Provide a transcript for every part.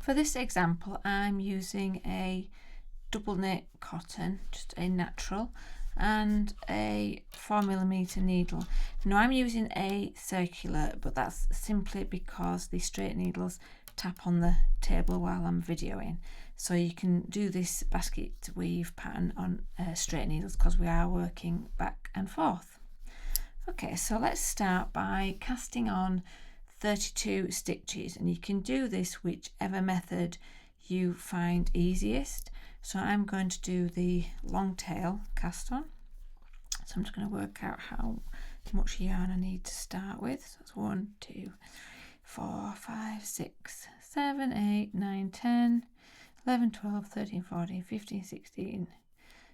For this example, I'm using a double knit cotton, just a natural, and a 4mm needle. Now I'm using a circular, but that's simply because the straight needles tap on the table while I'm videoing. So you can do this basket weave pattern on straight needles because we are working back and forth. Okay, so let's start by casting on 32 stitches, and you can do this whichever method you find easiest. So I'm going to do the long tail cast on. So I'm just going to work out how much yarn I need to start with. So that's 1, 2, 3, 4, 5, 6, 7, 8, 9, 10, 11, 12, 13, 14, 15, 16,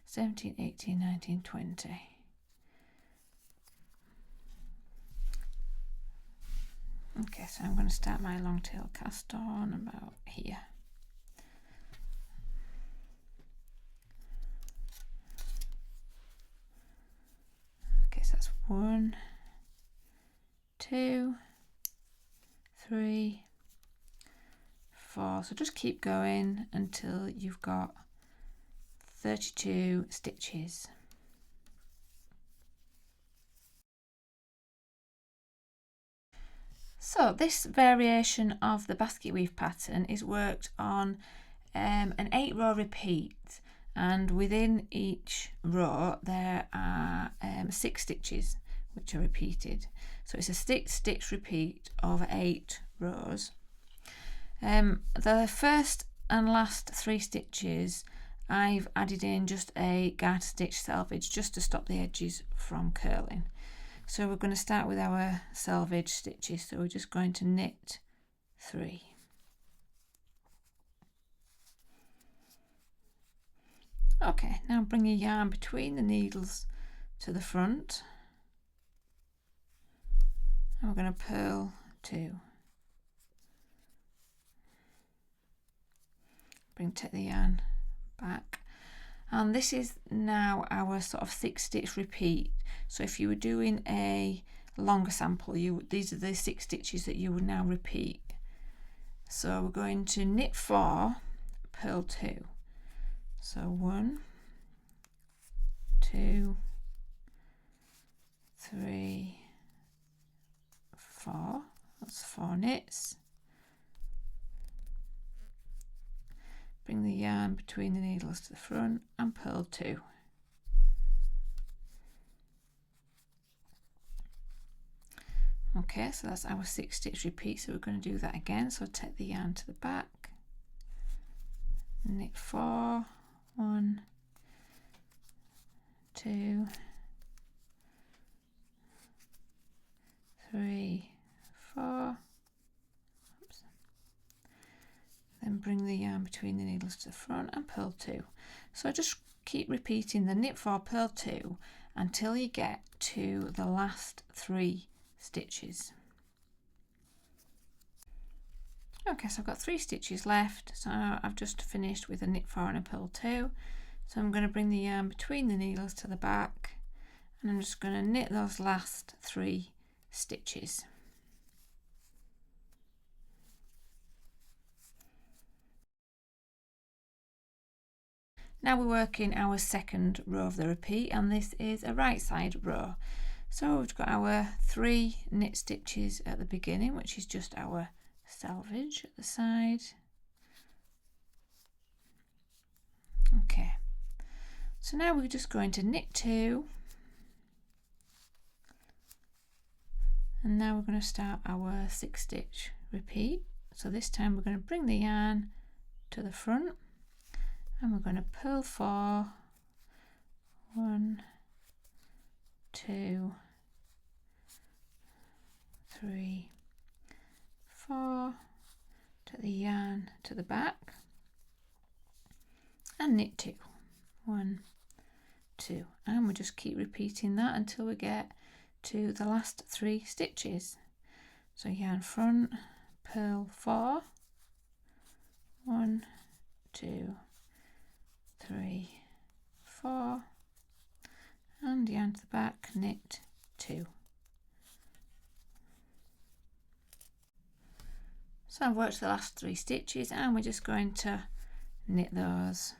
17, 18, 19, 20. Okay, so I'm going to start my long tail cast on about here. Okay, so that's 1, 2, 3, 4. So just keep going until you've got 32 stitches. So this variation of the basket weave pattern is worked on an 8-row repeat, and within each row there are 6 stitches which are repeated. So it's a 6 stitch repeat over 8 rows. The first and last 3 stitches I've added in just a garter stitch salvage just to stop the edges from curling. So we're going to start with our salvage stitches. So we're just going to knit 3. Okay, now bring your yarn between the needles to the front, and we're going to purl 2. Take the yarn back, and this is now our sort of 6 stitch repeat. So if you were doing a longer sample, these are the 6 stitches that you would now repeat. So we're going to knit 4, purl 2. So 1, 2, 3, 4. That's 4 knits. Bring the yarn between the needles to the front and purl 2. Okay, so that's our 6 stitch repeat, so we're going to do that again. So take the yarn to the back, knit 4, 1, 2, 3, 4. Oops. Then bring the yarn between the needles to the front and purl 2. So just keep repeating the knit 4, purl 2 until you get to the last 3 stitches. Okay, so I've got 3 stitches left, so I've just finished with a knit 4 and a purl 2. So I'm going to bring the yarn between the needles to the back, and I'm just going to knit those last 3 stitches. Now we're working our second row of the repeat, and this is a right side row. So we've got our 3 knit stitches at the beginning, which is just our salvage at the side. Okay, so now we're just going to knit 2, and now we're going to start our 6 stitch repeat. So this time we're going to bring the yarn to the front, and we're going to purl 4, 1, 2, 3, 4, take the yarn to the back and knit 2, 1, 2, and we'll just keep repeating that until we get to the last 3 stitches. So yarn front, purl 4, 1, 2, 3, 4, and yarn to the back, knit 2. So So I've worked the last 3 stitches and we're just going to knit those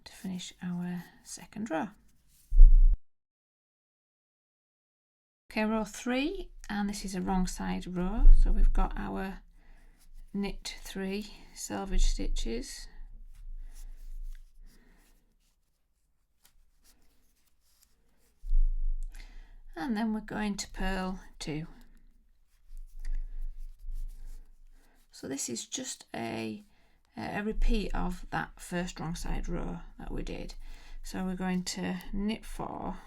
to finish our second row. Okay, row 3, and this is a wrong side row, so we've got our knit 3 selvage stitches, and then we're going to purl 2. So this is just a repeat of that first wrong side row that we did. So we're going to knit 4,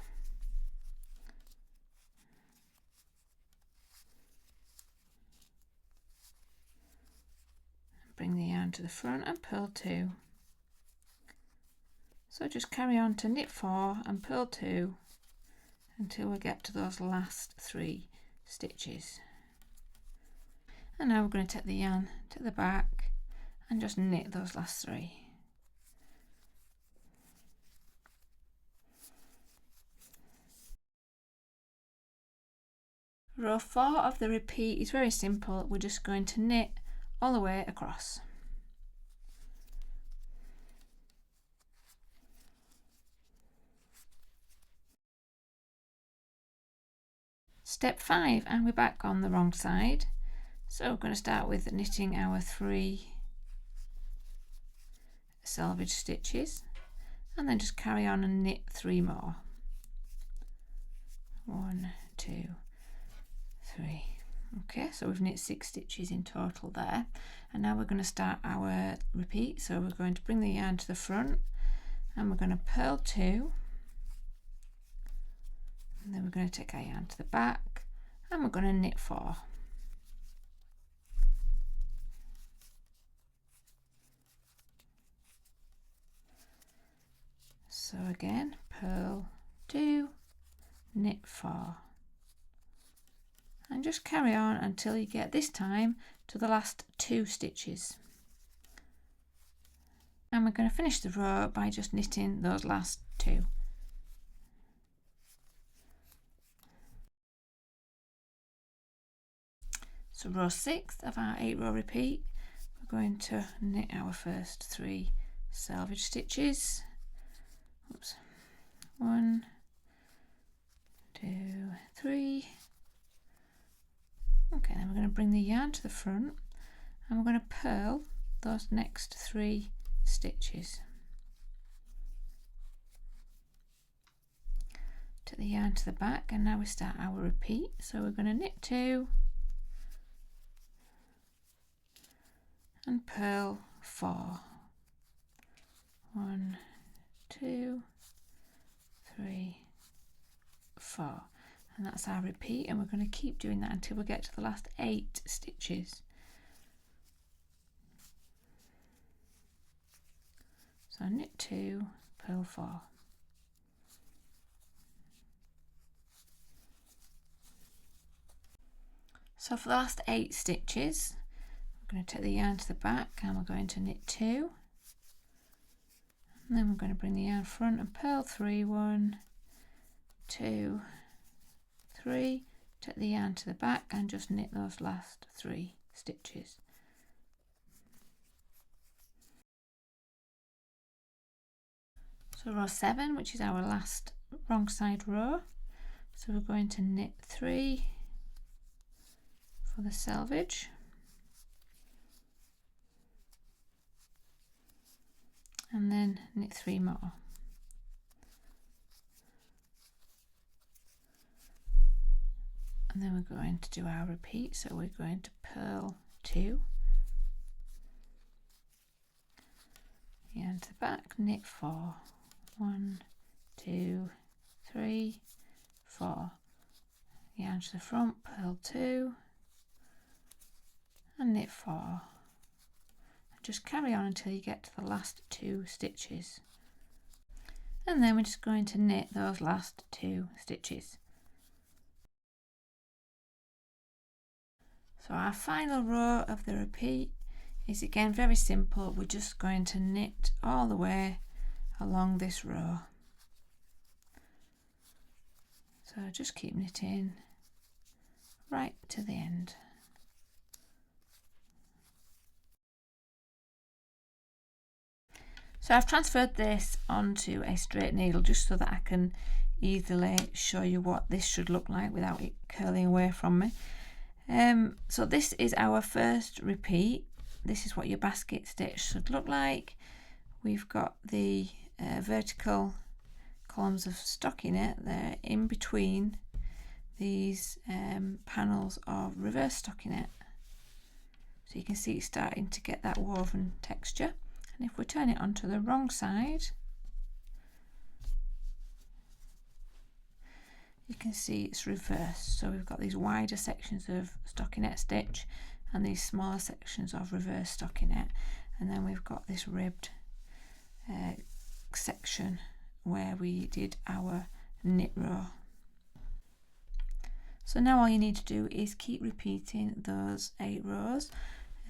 bring the yarn to the front and purl 2. So just carry on to knit 4 and purl 2 until we get to those last 3 stitches. And now we're going to take the yarn to the back and just knit those last 3. Row 4 of the repeat is very simple. We're just going to knit all the way across. Step 5, and we're back on the wrong side. So we're going to start with knitting our 3 selvage stitches and then just carry on and knit 3 more. 1, 2, 3. Okay, so we've knit 6 stitches in total there, and now we're going to start our repeat. So we're going to bring the yarn to the front and we're going to purl 2, and then we're going to take our yarn to the back and we're going to knit 4. So again, purl 2, knit 4, and just carry on until you get this time to the last 2 stitches. And we're going to finish the row by just knitting those last 2. So row 6 of our 8 row repeat, we're going to knit our first 3 selvage stitches. Oops. 1, 2, 3. Okay, then we're going to bring the yarn to the front and we're going to purl those next 3 stitches. Take the yarn to the back and now we start our repeat. So we're going to knit 2 and purl 4. 1, 2, 3, 4, and that's our repeat, and we're going to keep doing that until we get to the last 8 stitches. So knit 2, purl 4. So for the last 8 stitches, we're going to take the yarn to the back and we're going to knit 2. And then we're going to bring the yarn front and purl 3, 1, 2, 3, take the yarn to the back and just knit those last 3 stitches. So row 7, which is our last wrong side row, so we're going to knit 3 for the selvage. And then knit 3 more. And then we're going to do our repeat, so we're going to purl 2, yarn to the back, knit 4, 1, 2, 3, 4, yarn to the front, purl 2 and knit 4. Just carry on until you get to the last 2 stitches, and then we're just going to knit those last 2 stitches. So our final row of the repeat is again very simple. We're just going to knit all the way along this row. So just keep knitting right to the end. So I've transferred this onto a straight needle just so that I can easily show you what this should look like without it curling away from me. So this is our first repeat. This is what your basket stitch should look like. We've got the vertical columns of stockinette there in between these panels of reverse stockinette. So you can see it's starting to get that woven texture. And if we turn it onto the wrong side, you can see it's reversed. So we've got these wider sections of stockinette stitch and these smaller sections of reverse stockinette, and then we've got this ribbed section where we did our knit row. So now all you need to do is keep repeating those 8 rows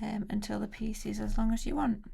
until the piece is as long as you want.